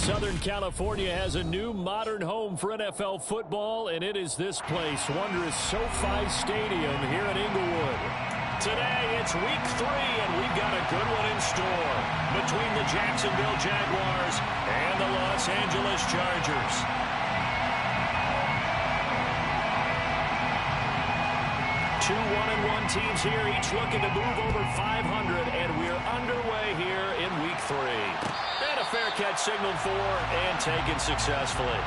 Southern California has a new modern home for NFL football, and it is this place, wondrous SoFi Stadium here in Inglewood. Today, it's week 3, and we've got a good one in store between the Jacksonville Jaguars and the Los Angeles Chargers. Two 1-1 teams here, each looking to move over 500, and we're underway here in week 3. And a fair catch signaled for and taken successfully.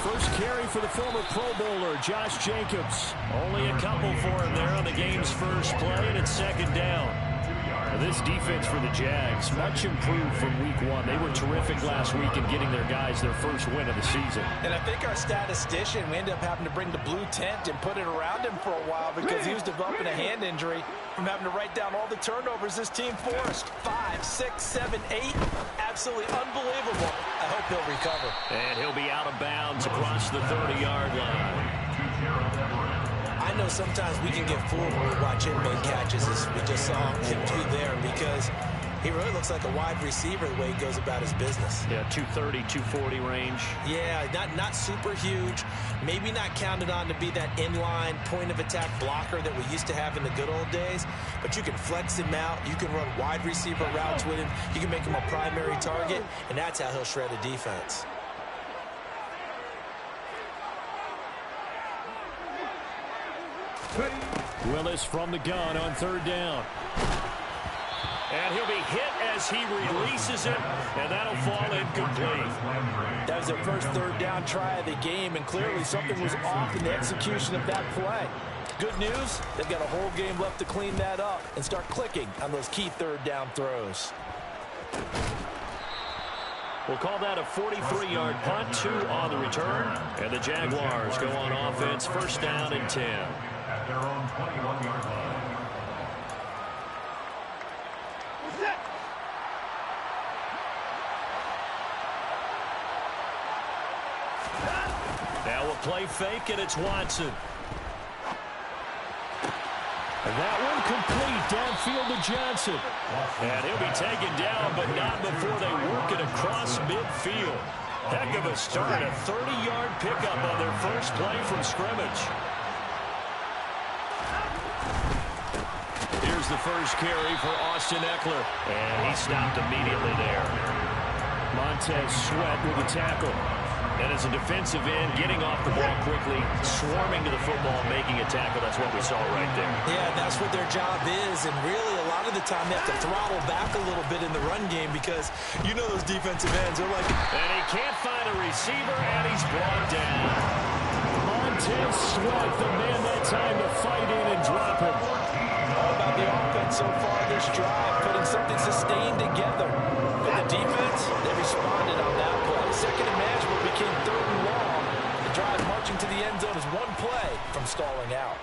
First carry for the former Pro Bowler, Josh Jacobs. Only a couple for him there on the game's first play, and it's second down. Now this defense for the Jags, much improved from week 1. They were terrific last week in getting their guys their first win of the season. And I think our statistician, we ended up having to bring the blue tent and put it around him for a while because he was developing a hand injury from having to write down all the turnovers this team forced. 5, 6, 7, 8. Absolutely unbelievable. I hope he'll recover. And he'll be out of bounds across the 30-yard line. I know sometimes we can get fooled when we watch him make catches, as we just saw him do there, because he really looks like a wide receiver the way he goes about his business. Yeah, 230, 240 range. Yeah, not super huge. Maybe not counted on to be that inline point-of-attack blocker that we used to have in the good old days, but you can flex him out. You can run wide receiver routes with him. You can make him a primary target, and that's how he'll shred a defense. Willis from the gun on third down. And he'll be hit as he releases it, and that'll fall incomplete. That was their first third down try of the game, and clearly something was off in the execution of that play. Good news, they've got a whole game left to clean that up and start clicking on those key third down throws. We'll call that a 43-yard punt, 2 on the return, and the Jaguars go on offense, first down and 10. At their own 21-yard line. Now we'll play fake, and it's Watson. And that one complete downfield to Johnson. And he'll be taken down, but not before they work it across midfield. Heck of a start, a 30-yard pickup on their first play from scrimmage. Here's the first carry for Austin Eckler. And he stopped immediately there. Montez Sweat with the tackle. And as a defensive end, getting off the ball quickly, swarming to the football, making a tackle. That's what we saw right there. Yeah, that's what their job is. And really, a lot of the time, they have to throttle back a little bit in the run game because you know those defensive ends are like... And he can't find a receiver, and he's brought down. Montez Sweat, the man that time to fight in and drop him. All about the offense so far this drive, putting something sustained together. For the defense, they responded on that play. Second and management became third and long. The drive marching to the end zone is one play from stalling out.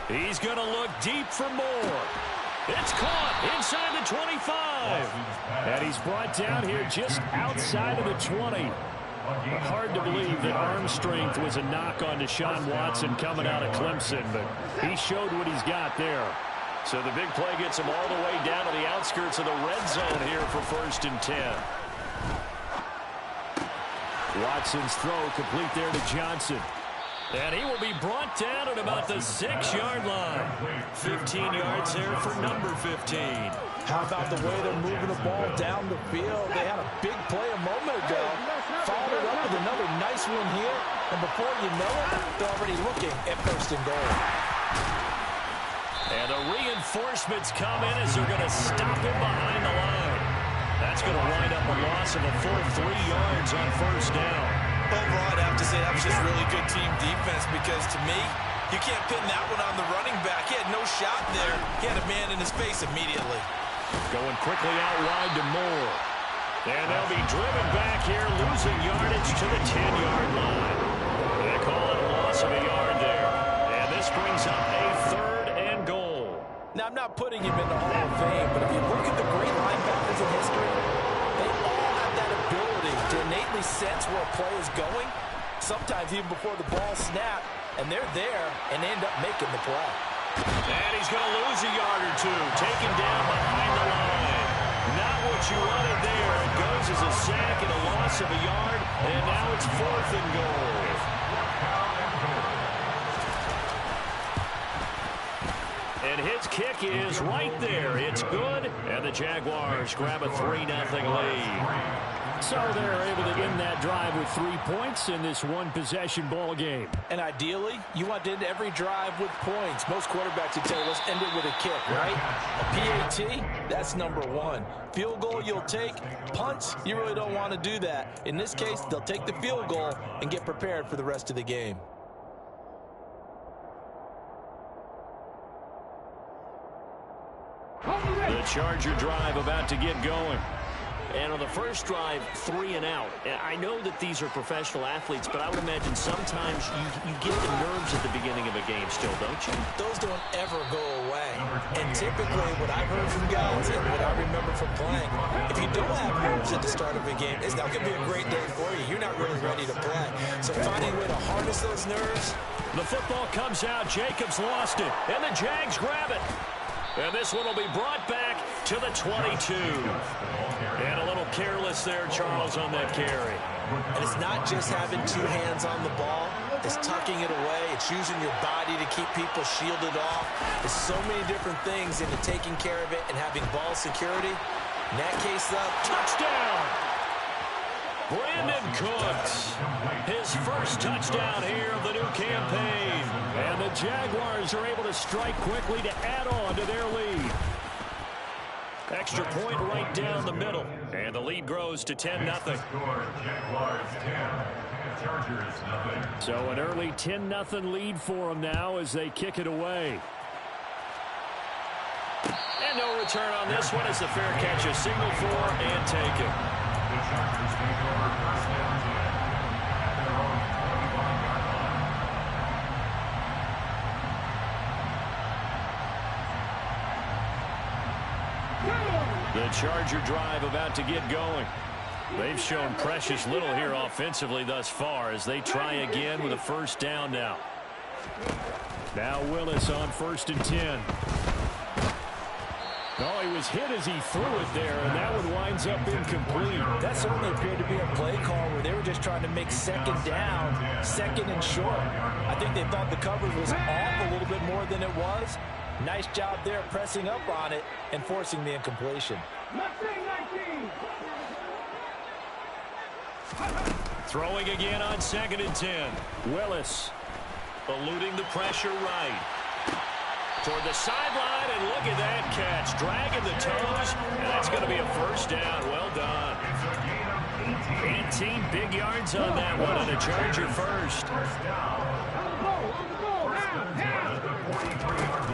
He's going to look deep for more. It's caught inside the 25. And he's brought down here just outside of the 20. Hard to believe that arm strength was a knock on Deshaun Watson coming out of Clemson, but he showed what he's got there. So the big play gets him all the way down to the outskirts of the red zone here for first and 10. Watson's throw complete there to Johnson. And he will be brought down at about the 6-yard line. 15 yards there for number 15. How about the way they're moving the ball down the field? They had a big play a moment ago. Followed it up with another nice one here. And before you know it, they're already looking at first and goal. And the reinforcements come in as they're going to stop him behind the line. That's going to wind up a loss of a full 3 yards on first down. Overall, I'd have to say that was just really good team defense because, to me, you can't pin that one on the running back. He had no shot there. He had a man in his face immediately. Going quickly out wide to Moore. And they'll be driven back here, losing yardage to the 10-yard line. They call it a loss of a yard there. And this brings up a third and goal. Now, I'm not putting him in the Hall of Fame, but if you look at the great linebacker to innately sense where a play is going, sometimes even before the ball snapped, and they're there and end up making the play. And he's going to lose a yard or two, taken down behind the line. Not what you wanted there. It goes as a sack and a loss of a yard, and now it's 4th and goal. And his kick is right there. It's good, and the Jaguars grab a 3-0 lead. So they're able to end that drive with 3 points in this one-possession ball game. And ideally, you want to end every drive with points. Most quarterbacks would tell us end it with a kick, right? A PAT, that's number 1. Field goal you'll take. Punts, you really don't want to do that. In this case, they'll take the field goal and get prepared for the rest of the game. The Charger drive about to get going. And on the first drive, 3 and out. I know that these are professional athletes, but I would imagine sometimes you get the nerves at the beginning of a game still, don't you? Those don't ever go away. And typically what I've heard from guys and what I remember from playing, if you don't have nerves at the start of a game, it's not going to be a great day for you. You're not really ready to play. So finding a way to harness those nerves. The football comes out. Jacobs lost it. And the Jags grab it. And this one will be brought back to the 22. And a little careless there, Charles, on that carry. And it's not just having 2 hands on the ball. It's tucking it away. It's using your body to keep people shielded off. There's so many different things into taking care of it and having ball security. In that case, though, touchdown! Brandon Cooks, his first touchdown here of the new campaign. And the Jaguars are able to strike quickly to add on to their lead. Extra point right down the middle. And the lead grows to 10-0. So an early 10-0 lead for them now as they kick it away. And no return on this one as the fair catch is signaled for and taken. The Chargers take over first down at their own 21. The Charger drive about to get going. They've shown precious little here offensively thus far as they try again with a first down now. Now Willis on 1st and 10. Oh, he was hit as he threw it there, and that one winds up incomplete. That certainly appeared to be a play call where they were just trying to make second down, 2nd and short. I think they thought the coverage was off a little bit more than it was. Nice job there pressing up on it and forcing the incompletion. Throwing again on 2nd and 10. Willis eluding the pressure right. Toward the sideline, and look at that catch. Dragging the toes, and that's going to be a first down. Well done. 18 big yards on that one, and a Charger first.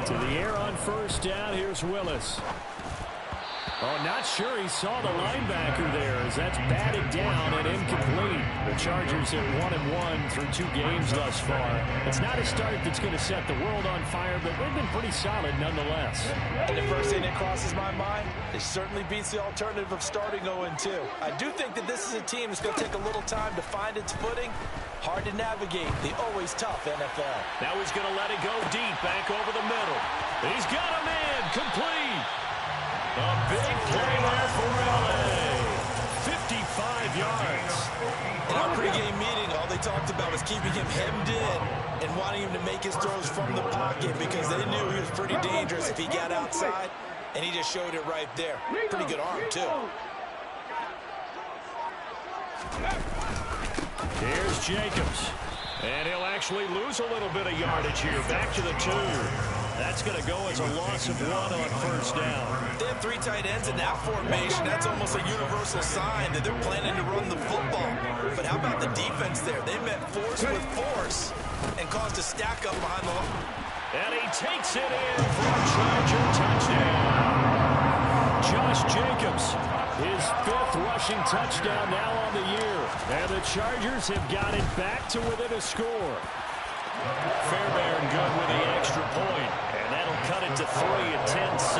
To the air on first down, here's Willis. Oh, not sure he saw the linebacker there as that's batted down and incomplete. The Chargers at 1-1 through 2 games thus far. It's not a start that's going to set the world on fire, but they've been pretty solid nonetheless. And the first thing that crosses my mind, it certainly beats the alternative of starting 0-2. I do think that this is a team that's going to take a little time to find its footing. Hard to navigate the always tough NFL. Now he's going to let it go deep, back over the middle. He's got a man, complete. A big play there for LA. 55 yards. In our pregame meeting, all they talked about was keeping him hemmed in and wanting him to make his throws from the pocket because they knew he was pretty dangerous if he got outside, and he just showed it right there. Pretty good arm, too. Here's Jacobs. And he'll actually lose a little bit of yardage here. Back to the 2. That's going to go as a loss of 1 on first down. They have 3 tight ends in that formation. That's almost a universal sign that they're planning to run the football. But how about the defense there? They met force with force and caused a stack up behind the line. And he takes it in for a Charger touchdown. Josh Jacobs, his 5th rushing touchdown now on the year. And the Chargers have got it back to within a score. Fairbairn good with the extra point, and that'll cut it to 3 at 10-7.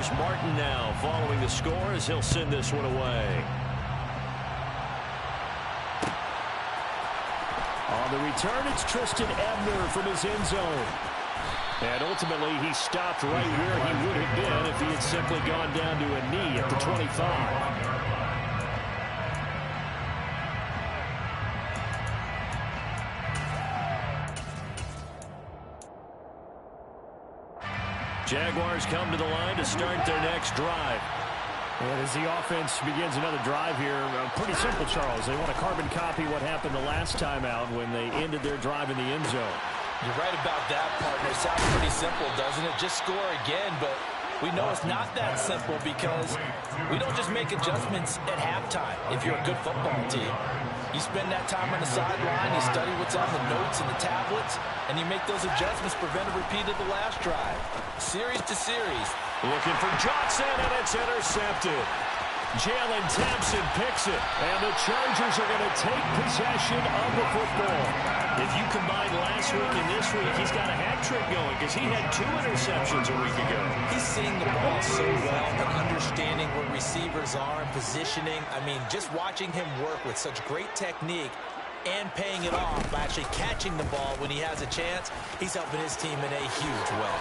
Here's Martin now following the score as he'll send this one away. On the return, it's Tristan Ebner from his end zone. And ultimately, he stopped right where he would have been if he had simply gone down to a knee at the 25. Jaguars come to the line to start their next drive. And as the offense begins another drive here, pretty simple, Charles. They want to carbon copy what happened the last time out when they ended their drive in the end zone. You're right about that, partner. Sounds pretty simple, doesn't it? Just score again, but we know it's not that simple because we don't just make adjustments at halftime if you're a good football team. You spend that time on the sideline, you study what's on the notes and the tablets, and you make those adjustments, prevent a repeat of the last drive. Series to series. Looking for Johnson, and it's intercepted. Jalen Thompson picks it, and the Chargers are going to take possession of the football. If you combine last week and this week, he's got a hat trick going because he had 2 interceptions a week ago. He's seeing the ball so well and understanding where receivers are and positioning. I mean, just watching him work with such great technique and paying it off by actually catching the ball when he has a chance, he's helping his team in a huge way.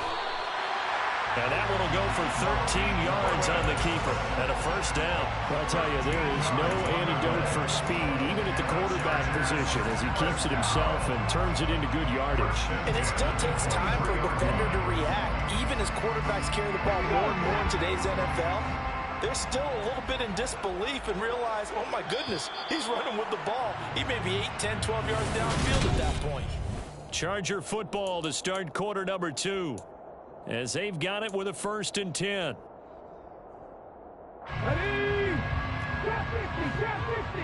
And that one will go for 13 yards on the keeper and a first down. Well, I'll tell you, there is no antidote for speed, even at the quarterback position, as he keeps it himself and turns it into good yardage. And it still takes time for a defender to react. Even as quarterbacks carry the ball more and more in today's NFL, they're still a little bit in disbelief and realize, oh my goodness, he's running with the ball. He may be 8, 10, 12 yards downfield at that point. Charger football to start quarter number 2. As they've got it with a 1st and 10. Ready? Cat 50, cat 50.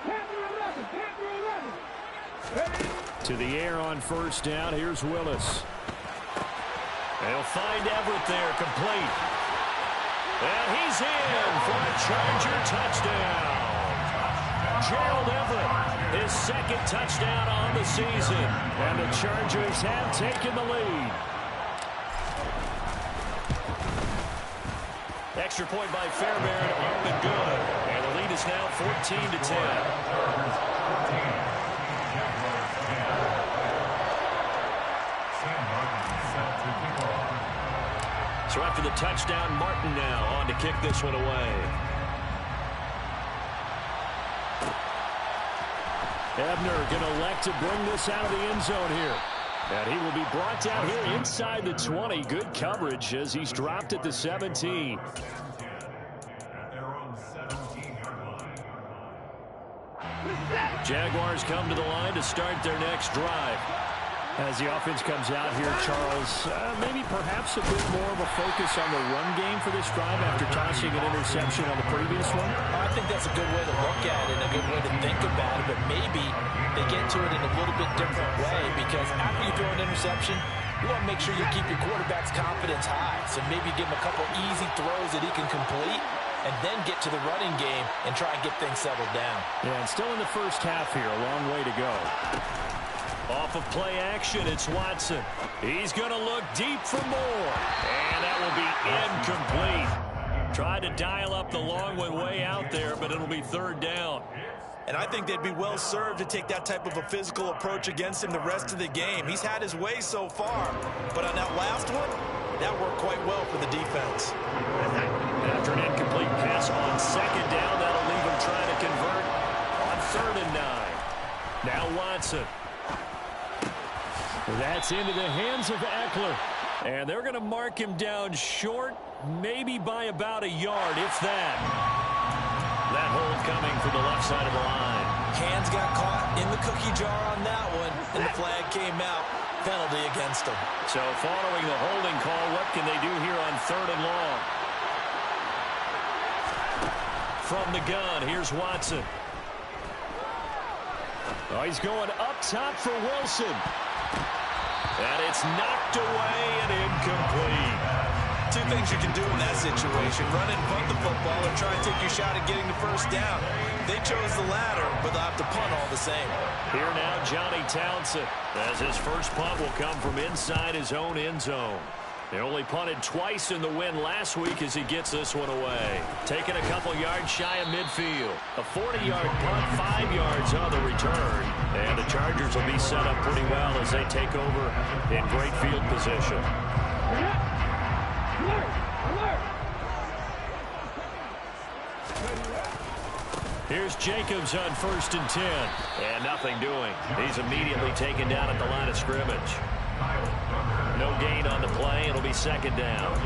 Cat 11, cat 11. Ready? To the air on 1st down. Here's Willis. They'll find Everett there, complete. And he's in for a Charger touchdown. Gerald Everett, his 2nd touchdown on the season. And the Chargers have taken the lead. Extra point by Fairbairn, up and good. And the lead is now 14 to 10. So after the touchdown, Martin now on to kick this one away. Ebner going to elect to bring this out of the end zone here. And he will be brought down here inside the 20. Good coverage as he's dropped at the 17. Jaguars come to the line to start their next drive. As the offense comes out here, Charles, maybe perhaps a bit more of a focus on the run game for this drive after tossing an interception on the previous one? I think that's a good way to look at it and a good way to think about it, but maybe they get to it in a little bit different way because after you throw an interception, you want to make sure you keep your quarterback's confidence high. So maybe give him a couple easy throws that he can complete and then get to the running game and try and get things settled down. Yeah, and still in the first half here, a long way to go. Off of play action, it's Watson. He's going to look deep for more. And that will be incomplete. Tried to dial up the long one way out there, but it'll be 3rd down. And I think they'd be well served to take that type of a physical approach against him the rest of the game. He's had his way so far, but on that last one, that worked quite well for the defense. After an incomplete pass on 2nd down, that'll leave him trying to convert on 3rd and 9. Now Watson. That's into the hands of Eckler. And they're going to mark him down short, maybe by about a yard, if that. That hold coming from the left side of the line. Hands got caught in the cookie jar on that one, and the flag came out. Penalty against him. So following the holding call, what can they do here on 3rd and long? From the gun, here's Watson. Oh, he's going up top for Wilson. And it's knocked away and incomplete. Two things you can do in that situation: run and punt the football, or try and take your shot at getting the first down. They chose the latter, but they'll have to punt all the same. Here now, Johnny Townsend, as his first punt will come from inside his own end zone. They only punted twice in the win last week as he gets this one away. Taking a couple yards shy of midfield. A 40-yard punt, 5 yards on the return. And the Chargers will be set up pretty well as they take over in great field position. Here's Jacobs on 1st and 10. And nothing doing. He's immediately taken down at the line of scrimmage. No gain on the play. It'll be 2nd down.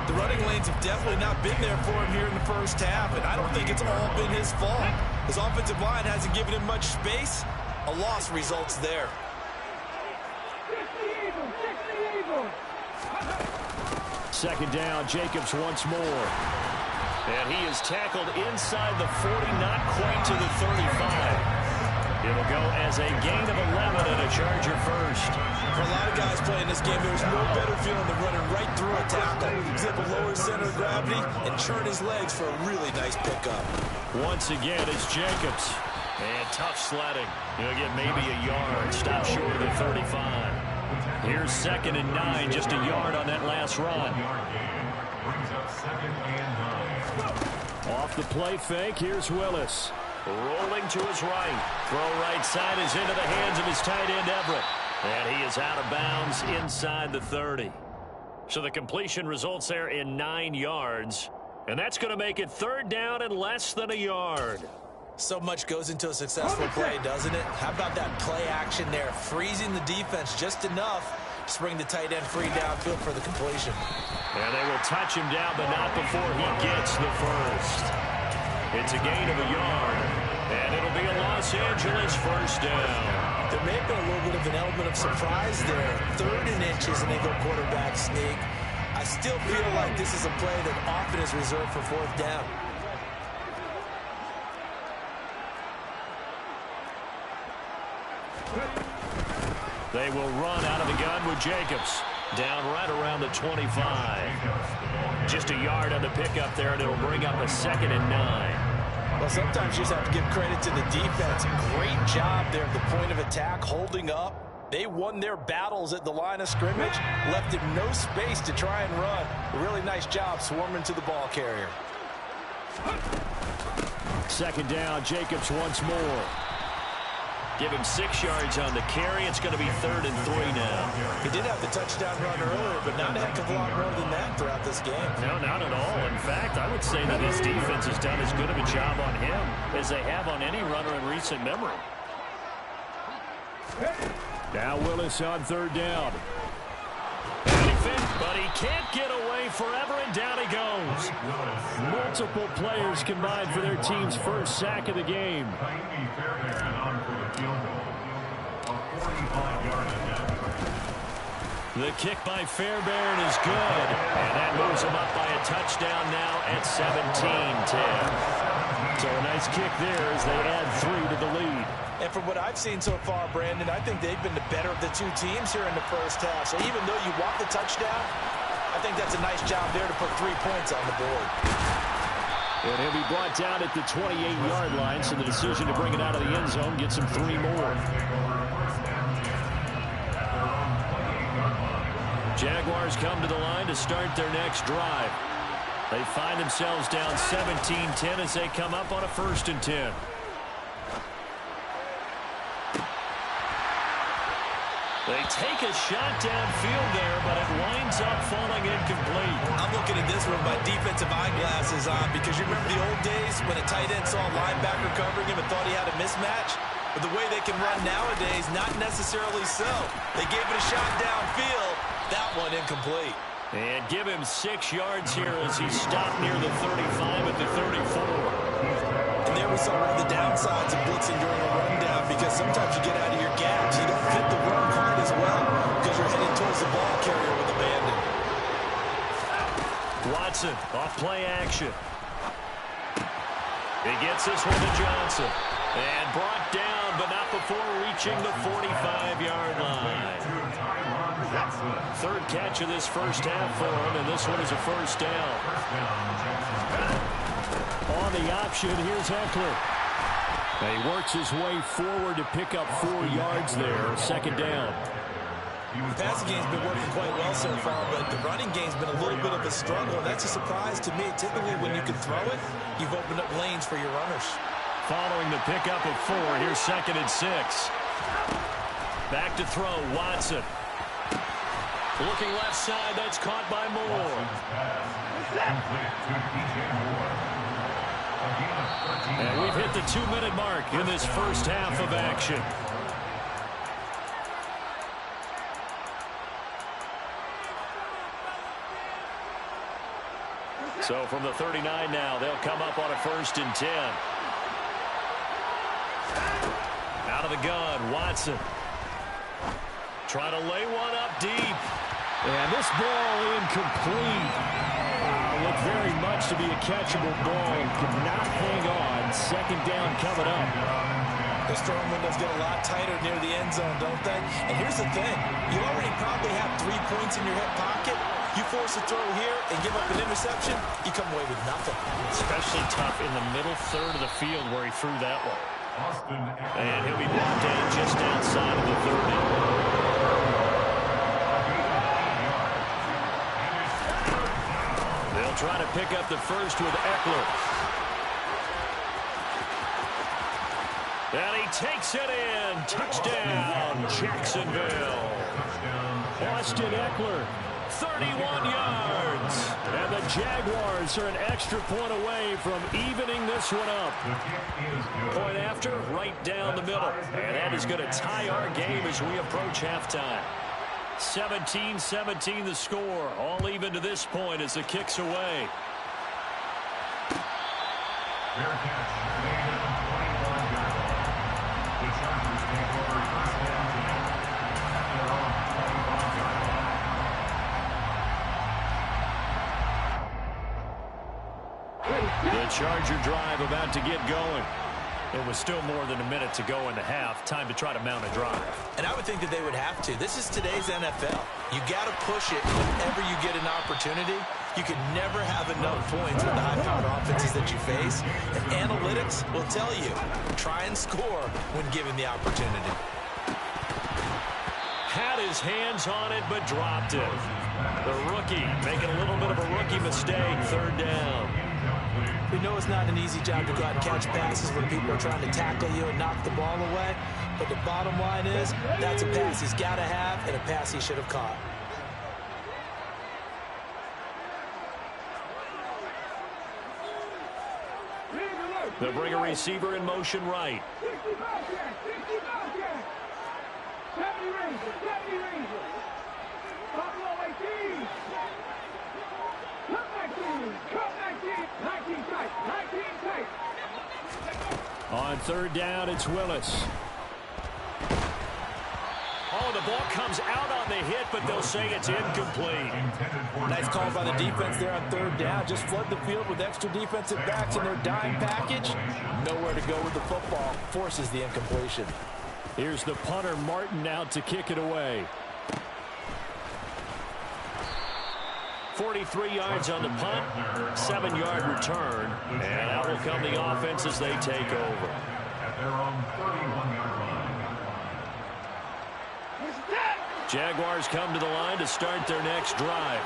The running lanes have definitely not been there for him here in the first half, and I don't think it's all been his fault. His offensive line hasn't given him much space. A loss results there. 2nd down, Jacobs once more. And he is tackled inside the 40, not quite to the 35. It'll go as a gain of 11 and a Charger first. For a lot of guys playing this game, there's no better feeling than running right through a tackle. He's able to lower his center of gravity and churn his legs for a really nice pickup. Once again, it's Jacobs. And tough sledding. He'll get maybe a yard. Stop short of the 35. Here's 2nd and 9, just a yard on that last run. Off the play fake, here's Willis. Rolling to his right. Throw right side is into the hands of his tight end, Everett. And he is out of bounds inside the 30. So the completion results there in 9 yards. And that's going to make it 3rd down and less than a yard. So much goes into a successful play, doesn't it? How about that play action there? Freezing the defense just enough to bring the tight end free downfield for the completion. And they will touch him down, but not before he gets the first. It's a gain of a yard, and it'll be a Los Angeles 1st down. There may have been a little bit of an element of surprise there. 3rd and inches, and they go quarterback sneak. I still feel like this is a play that often is reserved for 4th down. They will run out of the gun with Jacobs. Down right around the 25. Just a yard on the pickup there, and it'll bring up a 2nd and 9. Well, sometimes you just have to give credit to the defense. Great job there at the point of attack, holding up. They won their battles at the line of scrimmage, left him no space to try and run. A really nice job swarming to the ball carrier. 2nd down, Jacobs once more. Give him 6 yards on the carry. It's going to be 3rd and 3 now. He did have the touchdown run earlier, but not a heck of a lot more than that throughout this game. No, not at all. In fact, I would say that his defense has done as good of a job on him as they have on any runner in recent memory. Now Willis on 3rd down. But he can't get away forever, and down he goes. Multiple players combined for their team's first sack of the game. The kick by Fairbairn is good, and that moves him up by a touchdown now at 17-10. So a nice kick there as they add 3 to the lead. And from what I've seen so far, Brandon, I think they've been the better of the two teams here in the first half. So even though you want the touchdown, I think that's a nice job there to put 3 points on the board. And he'll be brought down at the 28-yard line, so the decision to bring it out of the end zone gets him 3 more. Jaguars come to the line to start their next drive. They find themselves down 17-10 as they come up on a 1st and 10. They take a shot downfield there, but it winds up falling incomplete. I'm looking at this with my defensive eyeglasses on because you remember the old days when a tight end saw a linebacker covering him and thought he had a mismatch? But the way they can run nowadays, not necessarily so. They gave it a shot downfield. That one incomplete. And give him 6 yards here as he stopped near the 35 at the 34. And there we saw one of the downsides of blitzing during a rundown because sometimes you get out of your gaps. You don't fit the run quite as well because you're heading towards the ball carrier with abandon. Watson off play action. He gets this one to Johnson. And brought down, but not before reaching the 45-yard line. Third catch of this first half for him, and this one is a first down. On the option, here's Eckler. He works his way forward to pick up 4 yards there. Second down. The passing game's been working quite well so far, but the running game's been a little bit of a struggle, and that's a surprise to me. Typically, when you can throw it, you've opened up lanes for your runners. Following the pickup of 4, here's 2nd and 6. Back to throw, Watson. Looking left side, that's caught by Moore. And we've hit the 2-minute mark in this first half of action. So from the 39 now, they'll come up on a 1st and 10. Out of the gun, Watson. Trying to lay one up deep. And this ball incomplete. Looked very much to be a catchable ball. Could not hang on. Second down coming up. Those throwing windows get a lot tighter near the end zone, don't they? And here's the thing. You already probably have 3 points in your hip pocket. You force a throw here and give up an interception, you come away with nothing. Especially tough in the middle third of the field where he threw that one. And he'll be brought down just outside of the 30. They'll try to pick up the first with Eckler. And he takes it in. Touchdown, Jacksonville. Austin Eckler, 31 yards. And the Jaguars are an extra point away from evening this one up. Point after, right down the middle. And that is going to tie our game as we approach halftime. 17-17 the score. All even to this point as the kick's away. The Charger drive about to get going. It was still more than a minute to go in the half. Time to try to mount a drive. And I would think that they would have to. This is today's NFL. You got to push it whenever you get an opportunity. You can never have enough points with the high-powered offenses that you face. And analytics will tell you, try and score when given the opportunity. Had his hands on it, but dropped it. The rookie making a little bit of a rookie mistake. Third down. We know it's not an easy job to go out and catch passes when people are trying to tackle you and knock the ball away. But the bottom line is, that's a pass he's got to have and a pass he should have caught. They'll bring a receiver in motion right. 70 Rangers. Buffalo 18. Come back in. 19 tight. On third down, it's Willis. Oh, the ball comes out on the hit, but they'll say it's incomplete. Nice call by the defense there on third down. Just flood the field with extra defensive backs in their dime package. Nowhere to go with the football. Forces the incompletion. Here's the punter, Martin, out to kick it away. 43 yards on the punt, 7-yard return, and out will come the offense as they take over. Jaguars come to the line to start their next drive.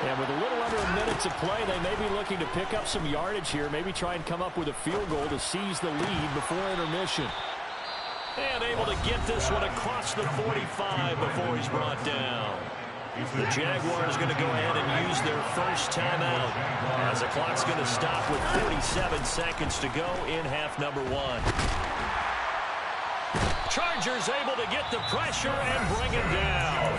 And with a little under a minute to play, they may be looking to pick up some yardage here, maybe try and come up with a field goal to seize the lead before intermission. And able to get this one across the 45 before he's brought down. The Jaguars going to go ahead and use their first timeout as the clock's going to stop with 47 seconds to go in half number 1. Chargers able to get the pressure and bring him down.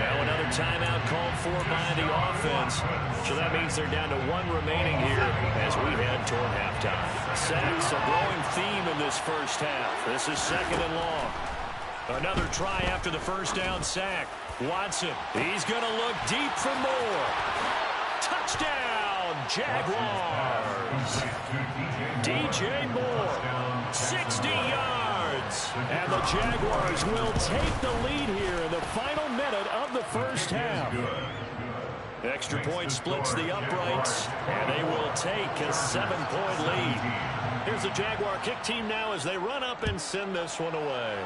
Now another timeout called for by the offense. So that means they're down to 1 remaining here as we head toward halftime. Sacks a growing theme in this first half. This is second and long. Another try after the first down sack. Watson, he's going to look deep for more. Touchdown, Jaguars. DJ Moore, 60 yards. yards. And the Jaguars will take the lead here in the final minute of the first half. Extra point splits the uprights, and they will take a 7-point lead. Here's the Jaguar kick team now as they run up and send this one away.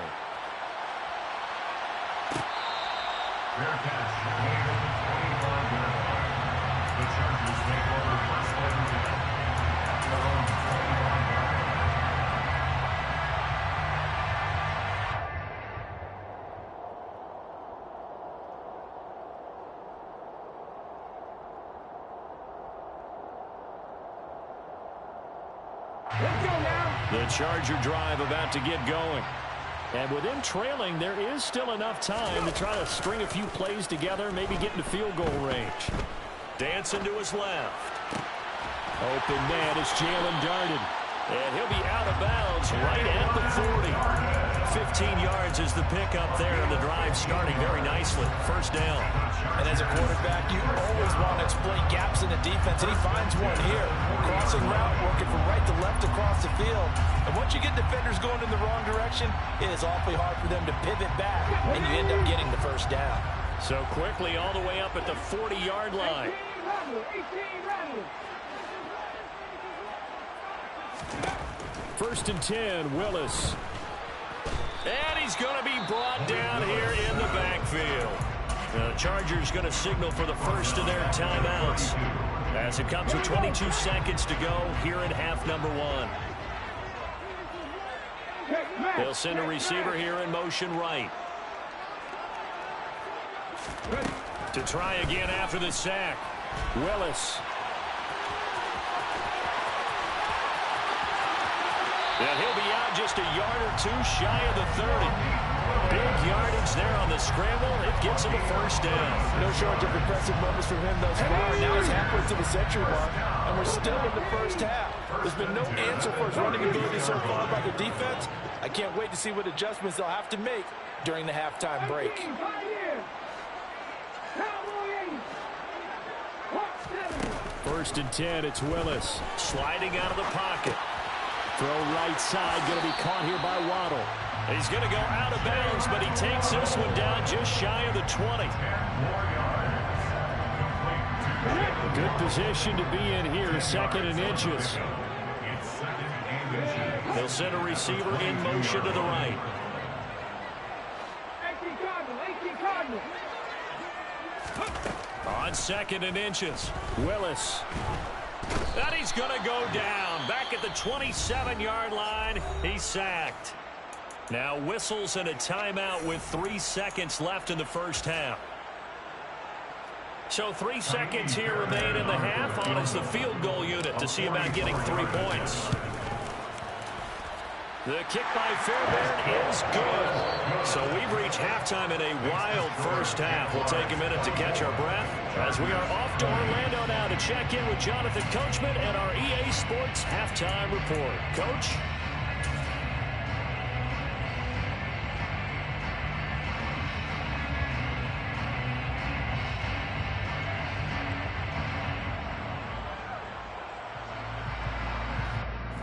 The Charger drive about to get going. And with them trailing, there is still enough time to try to string a few plays together, maybe get into field goal range. Dancing to his left. Open man as Jalen darted. And he'll be out of bounds right at the 40. 15 yards is the pickup there, and the drive starting very nicely. First down. And as a quarterback, you always want to exploit gaps in the defense, and he finds one here. Crossing route, working from right to left across the field. And once you get defenders going in the wrong direction, it is awfully hard for them to pivot back, and you end up getting the first down. So quickly all the way up at the 40-yard line. 1st and 10, Willis. And he's going to be brought down here in the backfield. The Chargers going to signal for the first of their timeouts as it comes with 22 seconds to go here in half number 1. They'll send a receiver here in motion right. To try again after the sack. Willis. And he'll be out just a yard or two shy of the 30. Big yardage there on the scramble. It gets him a first down. No shortage of impressive moments from him thus far. Now he's halfway to the century mark, and we're still in the first half. There's been no answer for his running ability so far by the defense. I can't wait to see what adjustments they'll have to make during the halftime break. 1st and 10, it's Willis. Sliding out of the pocket. Throw right side, going to be caught here by Waddle. He's going to go out of bounds, but he takes this one down just shy of the 20. Good position to be in here, 2nd and inches. They'll send a receiver in motion to the right. 18 Cardinal. On 2nd and inches. Willis. And he's going to go down. Back at the 27-yard line. He's sacked. Now whistles and a timeout with 3 seconds left in the first half. So 3 seconds here remain in the half. On is the field goal unit to see about getting 3 points. The kick by Fairbairn is good. So we've reached halftime in a wild first half. We'll take a minute to catch our breath as we are off to Orlando now to check in with Jonathan Coachman and our EA Sports Halftime Report. Coach?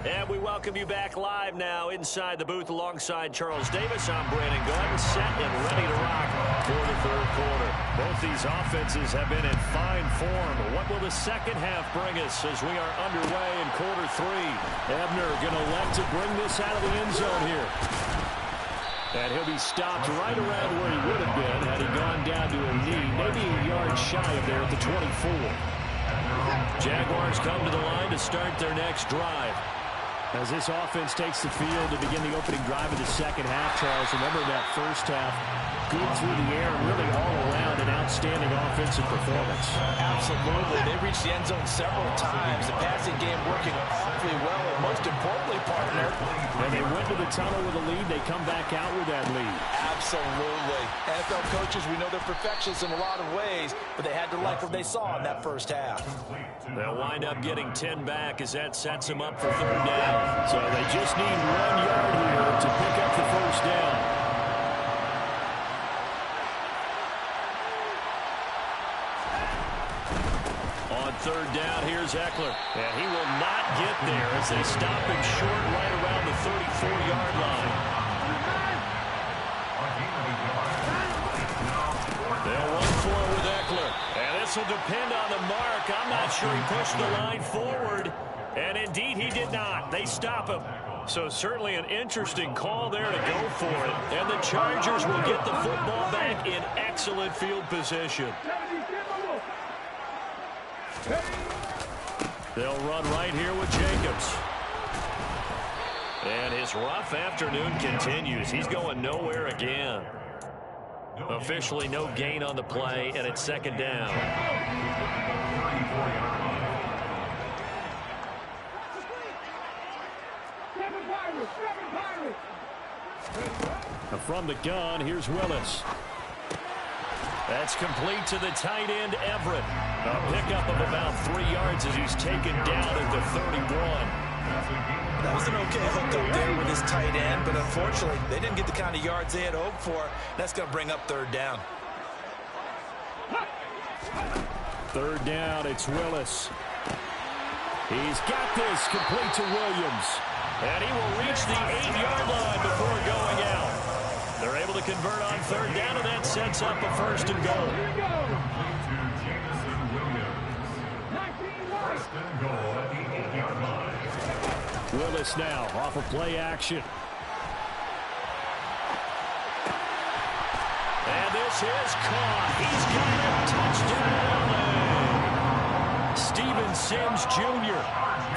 And we welcome you back live now inside the booth alongside Charles Davis. I'm Brandon Gunn, set and ready to rock for the third quarter. Both these offenses have been in fine form. What will the second half bring us as we are underway in quarter 3? Ebner going to elect to bring this out of the end zone here. And he'll be stopped right around where he would have been had he gone down to a knee, maybe a yard shy of there at the 24. Jaguars come to the line to start their next drive. As this offense takes the field to begin the opening drive of the second half, Charles, remember that first half, good through the air, really all around an outstanding offensive performance. Absolutely. They reached the end zone several times. The passing game working awfully well, and most importantly, partner, when they went to the tunnel with a lead, they come back out with that lead. Absolutely. NFL coaches, we know they're perfectionists in a lot of ways, but they had to like what they saw in that first half. They'll wind up getting 10 back as that sets them up for third down. So they just need 1 yard here to pick up the first down. On third down, here's Eckler. And he will not get there as they stop him short right around the 34-yard line. They'll run for it with Eckler. And this will depend on the mark. I'm not sure he pushed the line forward. And indeed, he did not. They stop him. So certainly an interesting call there to go for it. And the Chargers will get the football back in excellent field position. They'll run right here with Jacobs. And his rough afternoon continues. He's going nowhere again. Officially no gain on the play, and it's second down. From the gun, here's Willis. That's complete to the tight end, Everett. A pickup of about 3 yards as he's taken down at the 31. That was an okay hook up there with his tight end, but unfortunately, they didn't get the kind of yards they had hoped for. That's going to bring up third down. Third down, it's Willis. He's got this complete to Williams. And he will reach the 8-yard line before going out. They're able to convert on third down, and that sets up a first and goal. Willis now off of play action. And this is caught. He's got a touchdown. Steven Sims Jr.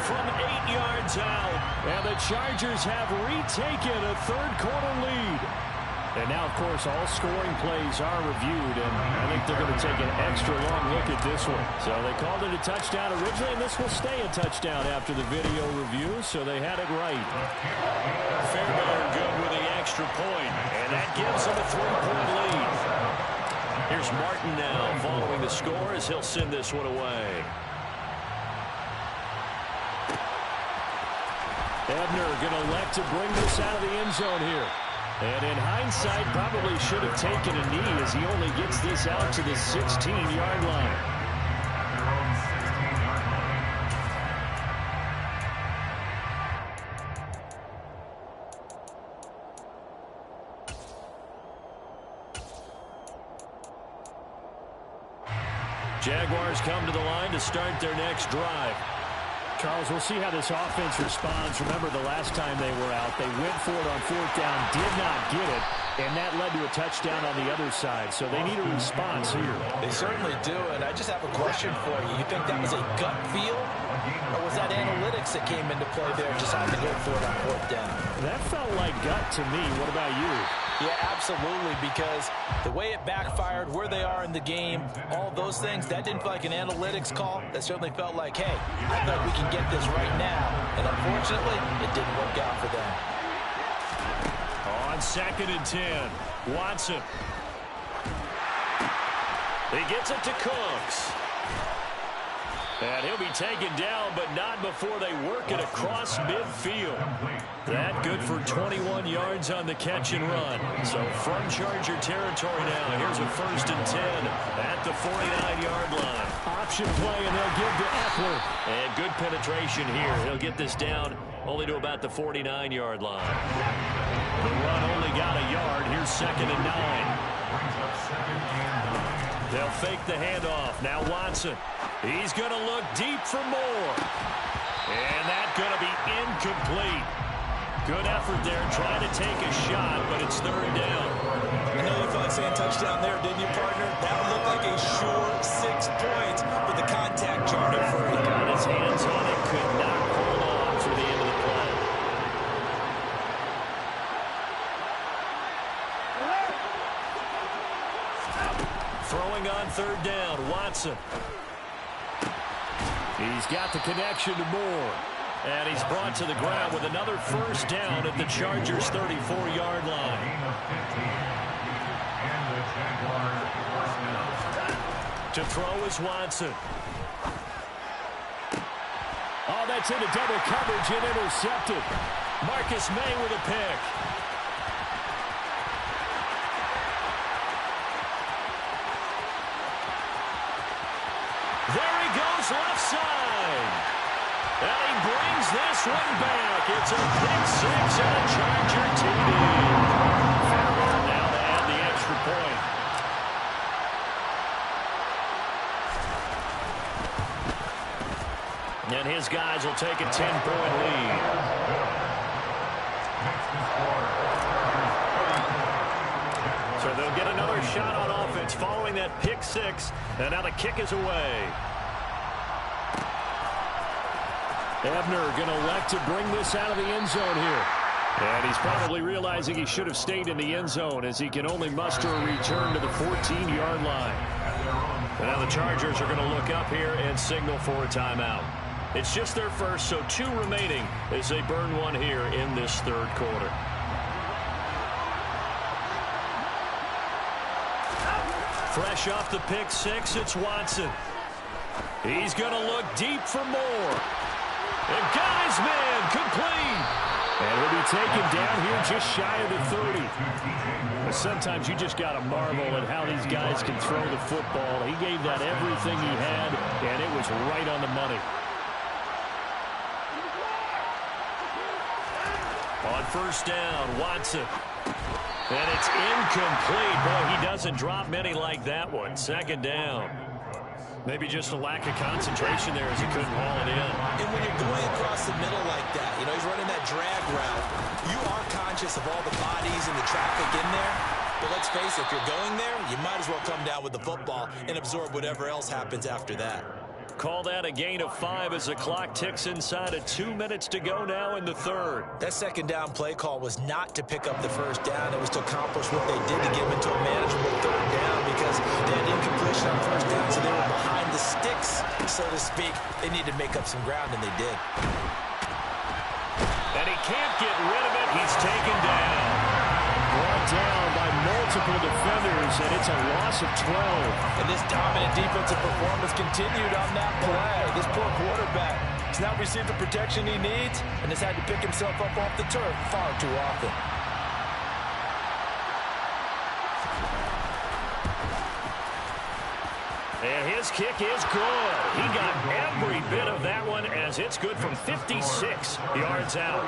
from 8 yards out. And the Chargers have retaken a third-quarter lead. And now, of course, all scoring plays are reviewed, and I think they're going to take an extra long look at this one. So they called it a touchdown originally, and this will stay a touchdown after the video review, so they had it right. Fairbairn good with the extra point, and that gives them a 3-point lead. Here's Martin now following the score as he'll send this one away. Ebner going to elect to bring this out of the end zone here. And in hindsight, probably should have taken a knee as he only gets this out to the 16-yard line. Jaguars come to the line to start their next drive. Charles, we'll see how this offense responds. Remember, the last time they were out, they went for it on fourth down, did not get it, and that led to a touchdown on the other side. So they need a response here. They certainly do, and I just have a question for you. You think that was a gut feel, or was that analytics that came into play there, just having to go for it on fourth down? That felt like gut to me. What about you? Yeah, absolutely, because the way it backfired, where they are in the game, all those things, that didn't feel like an analytics call. That certainly felt like, hey, I thought we can get this right now. And unfortunately, it didn't work out for them. On 2nd and 10, Watson. He gets it to Cooks. And he'll be taken down, but not before they work it across midfield. That good for 21 yards on the catch and run. So from Charger territory now, here's a 1st and 10 at the 49-yard line. Option play, and they'll give to Eckler. And good penetration here. He'll get this down only to about the 49-yard line. The run only got a yard. Here's 2nd and 9. They'll fake the handoff. Now Watson. He's going to look deep for more. And that's going to be incomplete. Good effort there, trying to take a shot, but it's third down. I know you felt like saying touchdown there, didn't you, partner? That looked like a sure 6 points, but the contact jarred it for him. Got his hands on it, could not hold on for the end of the play. Throwing on third down, Watson. He's got the connection to Moore. And he's brought to the ground with another first down at the Chargers' 34-yard line. To throw is Watson. Oh, that's into double coverage and intercepted. Marcus May with a pick. There he goes left side. And he brings Brings this one back. It's a pick six and a Charger TD. Fairmont now to add the extra point. And his guys will take a 10-point lead. So they'll get another shot on offense following that pick six. And now the kick is away. Ebner going to elect to bring this out of the end zone here. And he's probably realizing he should have stayed in the end zone as he can only muster a return to the 14-yard line. And now the Chargers are going to look up here and signal for a timeout. It's just their first, so 2 remaining as they burn one here in this third quarter. Fresh off the pick six, it's Watson. He's going to look deep for more. And got his man complete. And he'll be taken down here just shy of the 30. But sometimes you just got to marvel at how these guys can throw the football. He gave that everything he had, and it was right on the money. On first down, Watson. And it's incomplete. Boy, he doesn't drop many like that one. Second down. Maybe just a lack of concentration there as he couldn't haul it in. And when you're going across the middle like that, you know, he's running that drag route, you are conscious of all the bodies and the traffic in there. But let's face it, if you're going there, you might as well come down with the football and absorb whatever else happens after that. Call that a gain of 5 as the clock ticks inside of 2 minutes to go now in the third. That second down play call was not to pick up the first down. It was to accomplish what they did to get them into a manageable third down because they had incompletion on first down, so they were behind the sticks, so to speak. They needed to make up some ground, and they did. And he can't get rid of it. He's taken down. Brought down by multiple defenders, and it's a loss of 12. And this dominant defensive performance continued on that play. This poor quarterback has not received the protection he needs and has had to pick himself up off the turf far too often. And his kick is good. He got every bit of that one as it's good from 56 yards out.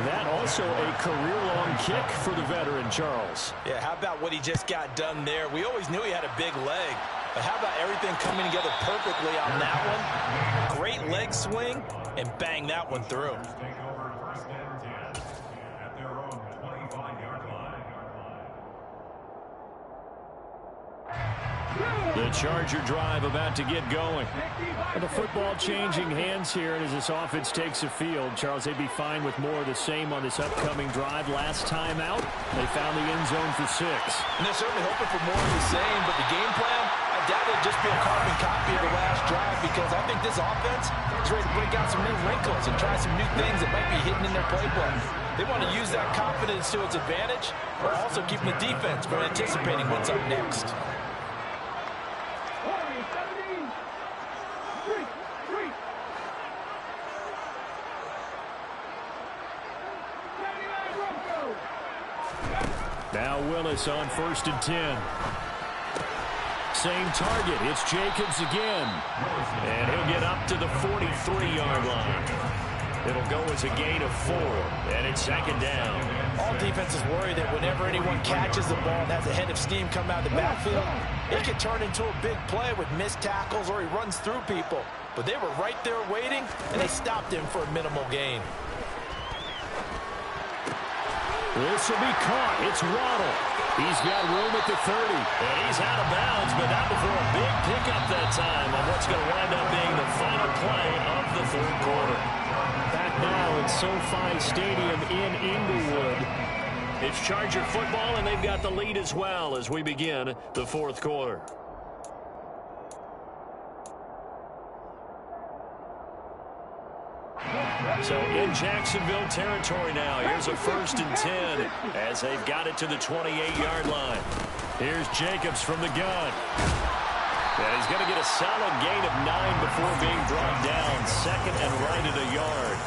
That also a career-long kick for the veteran, Charles. Yeah, how about what he just got done there? We always knew he had a big leg, but how about everything coming together perfectly on that one? Great leg swing, and bang that one through. The Charger drive about to get going. And the football changing hands here as this offense takes the field. Charles, they'd be fine with more of the same on this upcoming drive. Last time out, they found the end zone for 6. And they're certainly hoping for more of the same, but the game plan, I doubt it'll just be a carbon copy of the last drive because I think this offense is ready to break out some new wrinkles and try some new things that might be hidden in their playbook. They want to use that confidence to its advantage, while also keeping the defense from anticipating what's up next. Now Willis on 1st and 10. Same target. It's Jacobs again. And he'll get up to the 43-yard line. It'll go as a gain of 4. And it's second down. All defenses worry that whenever anyone catches the ball and has a head of steam come out of the backfield, it can turn into a big play with missed tackles or he runs through people. But they were right there waiting, and they stopped him for a minimal gain. This will be caught. It's Waddle. He's got room at the 30. And he's out of bounds, but not before a big pickup that time on what's going to wind up being the final play of the third quarter. Back now at SoFi Stadium in Inglewood. It's Charger football, and they've got the lead as well as we begin the fourth quarter. So in Jacksonville territory now. Here's a 1st and 10 as they've got it to the 28-yard line. Here's Jacobs from the gun. And he's going to get a solid gain of 9 before being brought down. Second and right at a yard.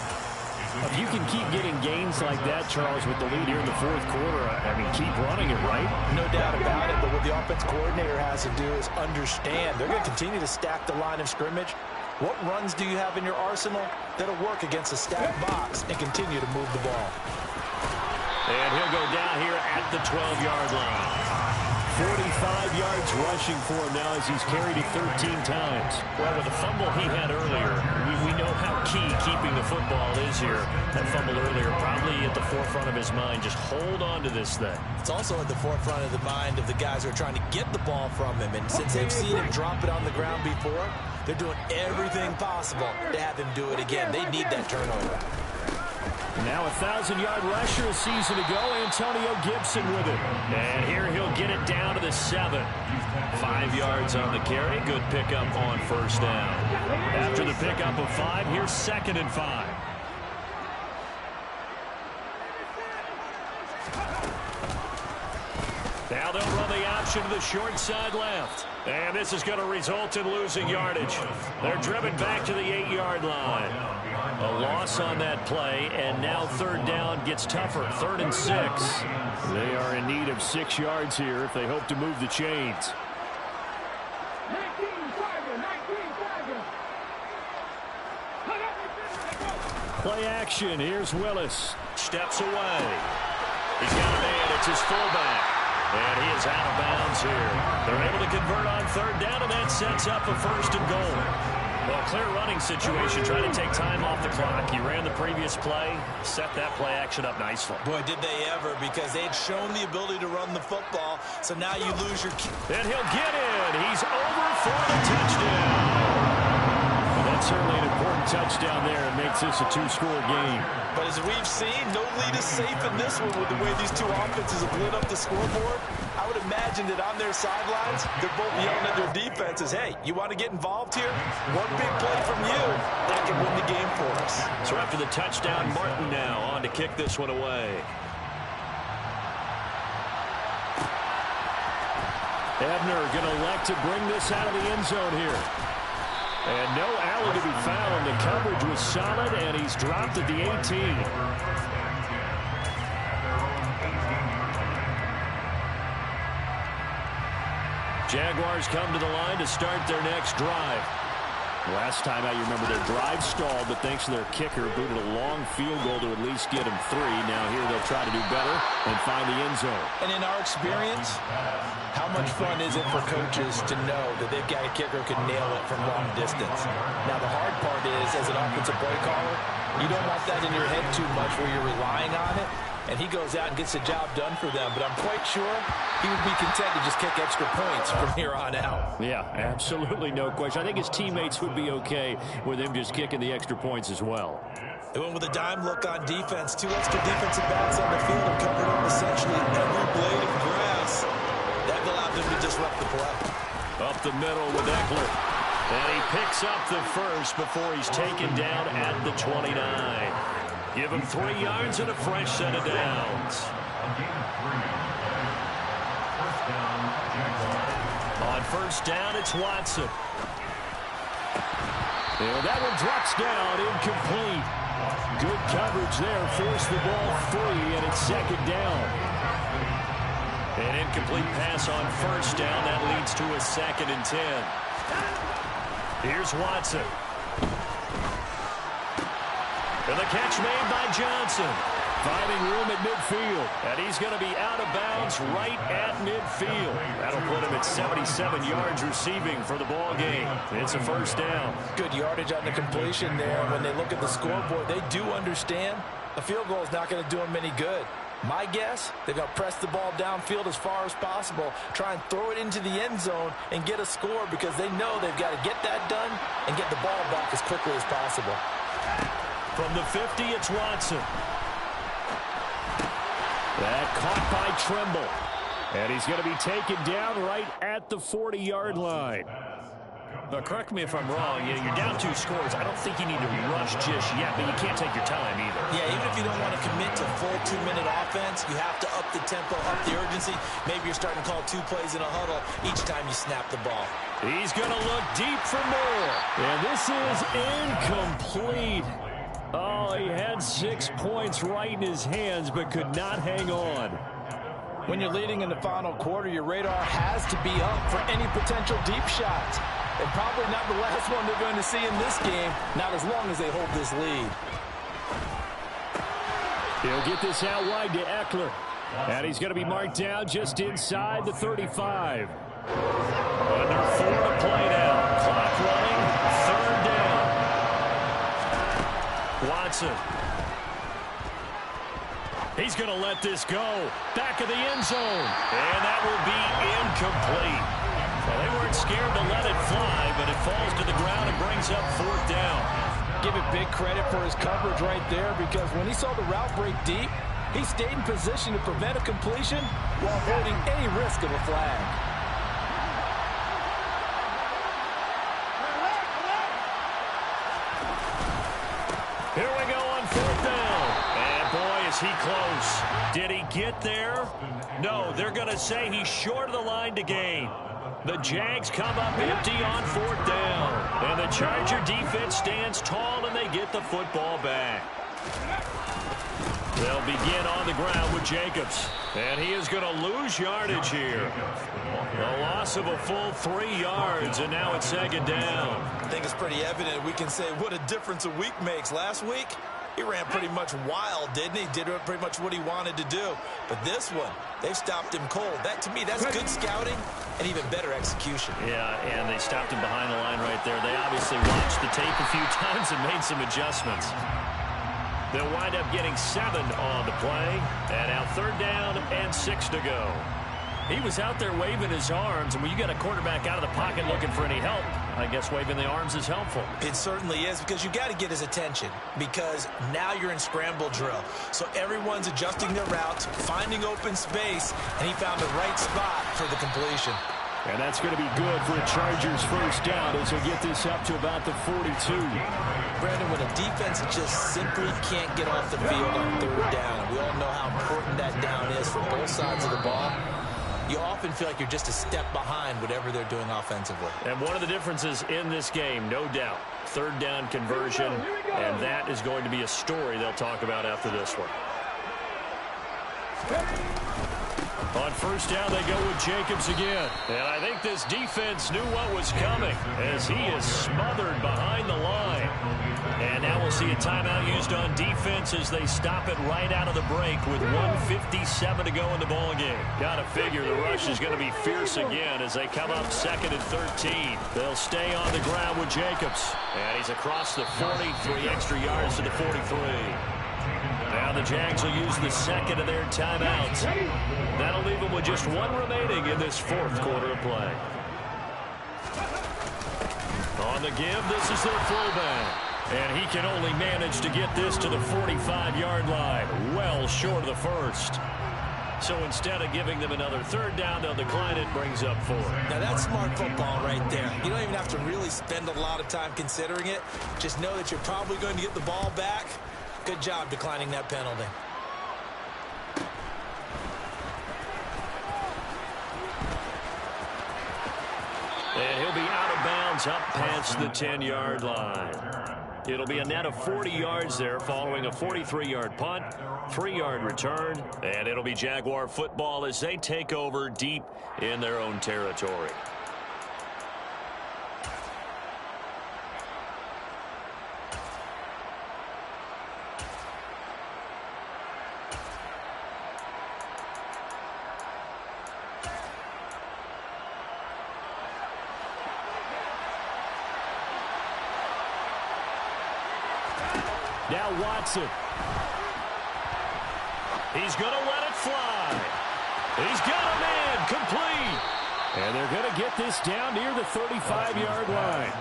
If you can keep getting gains like that, Charles, with the lead here in the fourth quarter, I mean, keep running it, right? No doubt about it, but what the offense coordinator has to do is understand they're going to continue to stack the line of scrimmage. What runs do you have in your arsenal that'll work against a stacked box and continue to move the ball? And he'll go down here at the 12-yard line. 45 yards rushing for him now as he's carried it 13 times. Well, with the fumble he had earlier, we know how key keeping the football is here. That fumble earlier probably at the forefront of his mind. Just hold on to this thing. It's also at the forefront of the mind of the guys who are trying to get the ball from him. And since they've seen him drop it on the ground before, they're doing everything possible to have him do it again. They need that turnover. Now a 1,000-yard rusher a season ago, Antonio Gibson with it. And here he'll get it down to the 7. 5 yards on the carry. Good pickup on first down. After the pickup of 5, here's 2nd and 5. Now they'll run the option to the short side left. And this is going to result in losing yardage. They're driven back to the 8-yard line. A loss on that play, and now 3rd down gets tougher. 3rd and 6. They are in need of 6 yards here if they hope to move the chains. 19 Tiger. Play action. Here's Willis. Steps away. He's got a man. It's his fullback. And he is out of bounds here. They're able to convert on 3rd down, and that sets up a 1st and goal. Well, clear running situation, trying to take time off the clock. He ran the previous play, set that play action up nicely. Boy, did they ever, because they'd shown the ability to run the football, so now you lose your key. And he'll get in. He's over for the touchdown. Well, that's certainly an important touchdown there. It makes this a 2-score game. But as we've seen, no lead is safe in this one with the way these two offenses have lit up the scoreboard. I would imagine that on their sidelines, they're both yelling at their defenses, hey, you want to get involved here? One big play from you, that can win the game for us. So after the touchdown, Martin now on to kick this one away. Ebner going to elect to bring this out of the end zone here. And no alley to be found. The coverage was solid, and he's dropped at the 18. Jaguars come to the line to start their next drive. Last time out, you remember their drive stalled, but thanks to their kicker, booted a long field goal to at least get them 3. Now here they'll try to do better and find the end zone. And in our experience, how much fun is it for coaches to know that they've got a kicker who can nail it from long distance? Now, the hard part is, as an offensive play caller, you don't want that in your head too much where you're relying on it. And he goes out and gets the job done for them. But I'm quite sure he would be content to just kick extra points from here on out. Yeah, absolutely no question. I think his teammates would be okay with him just kicking the extra points as well. They went with a dime look on defense. 2 extra defensive backs on the field and covered up essentially every blade of grass. That allowed them to disrupt the play. Up the middle with Eckler. And he picks up the first before he's taken down at the 29. Give him 3 yards and a fresh set of downs. On first down, it's Watson. And that one drops down, incomplete. Good coverage there, forced the ball free, and it's 2nd down. An incomplete pass on first down. That leads to a 2nd and 10. Here's Watson. And the catch made by Johnson. Finding room at midfield. And he's going to be out of bounds right at midfield. That'll put him at 77 yards receiving for the ball game. It's a 1st down. Good yardage on the completion there. When they look at the scoreboard, they do understand a field goal is not going to do them any good. My guess, they're going to press the ball downfield as far as possible, try and throw it into the end zone and get a score because they know they've got to get that done and get the ball back as quickly as possible. From the 50, it's Watson. That caught by Trimble. And he's going to be taken down right at the 40-yard line. Now, correct me if I'm wrong. You're down 2 scores. I don't think you need to rush just yet, but you can't take your time either. Yeah, even if you don't want to commit to full 2-minute offense, you have to up the tempo, up the urgency. Maybe you're starting to call 2 plays in a huddle each time you snap the ball. He's going to look deep for more. And this is incomplete. Oh, he had 6 points right in his hands, but could not hang on. When you're leading in the final quarter, your radar has to be up for any potential deep shots. and probably not the last one they're going to see in this game, not as long as they hold this lead. He'll get this out wide to Eckler. And he's going to be marked down just inside the 35. Under 4 to play now. Clock running. 3rd down. Watson. He's going to let this go. Back of the end zone. And that will be incomplete. Well, they weren't scared to let it fly, but it falls to the ground and brings up 4th down. Give it big credit for his coverage right there, because when he saw the route break deep, he stayed in position to prevent a completion while avoiding any risk of a flag. Here we go on 4th down. And boy, is he close. Did he get there? No, they're going to say he's short of the line to gain. The Jags come up empty on 4th down. And the Charger defense stands tall, and they get the football back. They'll begin on the ground with Jacobs. And he is going to lose yardage here. A loss of a full 3 yards, and now it's 2nd down. I think it's pretty evident we can say what a difference a week makes. Last week, he ran pretty much wild, didn't he? Did pretty much what he wanted to do. But this one, they've stopped him cold. That, to me, that's good scouting and even better execution. Yeah, and they stopped him behind the line right there. They obviously watched the tape a few times and made some adjustments. They'll wind up getting 7 on the play. And now 3rd down and 6 to go. He was out there waving his arms, and when you got a quarterback out of the pocket looking for any help, I guess waving the arms is helpful. It certainly is, because you got to get his attention, because now you're in scramble drill. So everyone's adjusting their routes, finding open space, and he found the right spot for the completion. And that's going to be good for a Chargers 1st down as he'll get this up to about the 42. Brandon, when a defense just simply can't get off the field on 3rd down, we all know how important that down is for both sides of the ball. You often feel like you're just a step behind whatever they're doing offensively. And one of the differences in this game, no doubt, 3rd down conversion, and that is going to be a story they'll talk about after this one. On 1st down, they go with Jacobs again. And I think this defense knew what was coming as he is smothered behind the line. And now we'll see a timeout used on defense as they stop it right out of the break with 1:57 to go in the ball game. Got to figure the rush is going to be fierce again as they come up 2nd and 13. They'll stay on the ground with Jacobs. And he's across the 40, 3 extra yards to the 43. Now the Jags will use the 2nd of their timeouts. That'll leave them with just 1 remaining in this 4th quarter of play. On the give, this is their fullback. And he can only manage to get this to the 45-yard line, well short of the 1st. So instead of giving them another 3rd down, they'll decline it, brings up 4. Now that's smart football right there. You don't even have to really spend a lot of time considering it. Just know that you're probably going to get the ball back. Good job declining that penalty. And he'll be out of bounds up past the 10-yard line. It'll be a net of 40 yards there following a 43-yard punt, 3-yard return, and it'll be Jaguar football as they take over deep in their own territory. Now Watson. He's going to let it fly. He's got him in, complete. And they're going to get this down near the 35-yard line.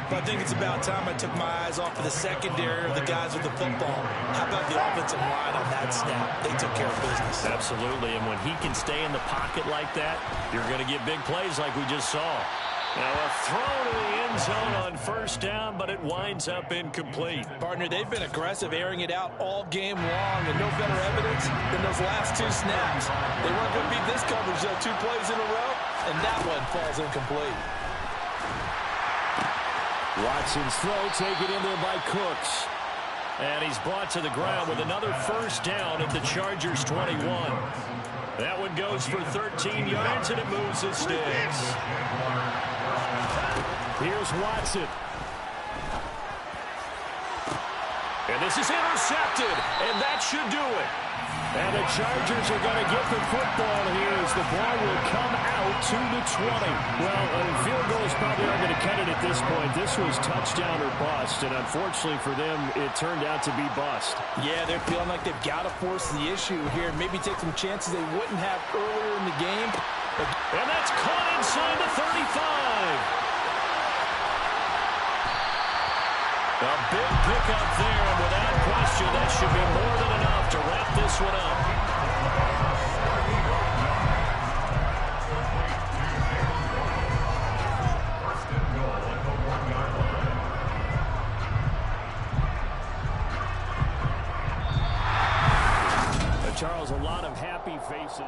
But I think it's about time I took my eyes off of the secondary of the guys with the football. How about the offensive line on that snap? They took care of business. Absolutely, and when he can stay in the pocket like that, you're going to get big plays like we just saw. Now a throw to the end zone on 1st down, but it winds up incomplete. Partner, they've been aggressive, airing it out all game long, and no better evidence than those last 2 snaps. They weren't going to beat this coverage, though, 2 plays in a row, and that one falls incomplete. Watson's throw taken in there by Cooks. And he's brought to the ground with another 1st down at the Chargers 21. That one goes for 13 yards, and it moves the sticks. Here's Watson. And this is intercepted, and that should do it. And the Chargers are going to get the football here as the ball will come out to the 20. Well, field goals probably aren't going to cut it at this point. This was touchdown or bust, and unfortunately for them, it turned out to be bust. Yeah, they're feeling like they've got to force the issue here. Maybe take some chances they wouldn't have earlier in the game. And that's caught inside the 35. A big pickup there, and without question, that should be more than enough to wrap this one up. Charles, a lot of happy faces.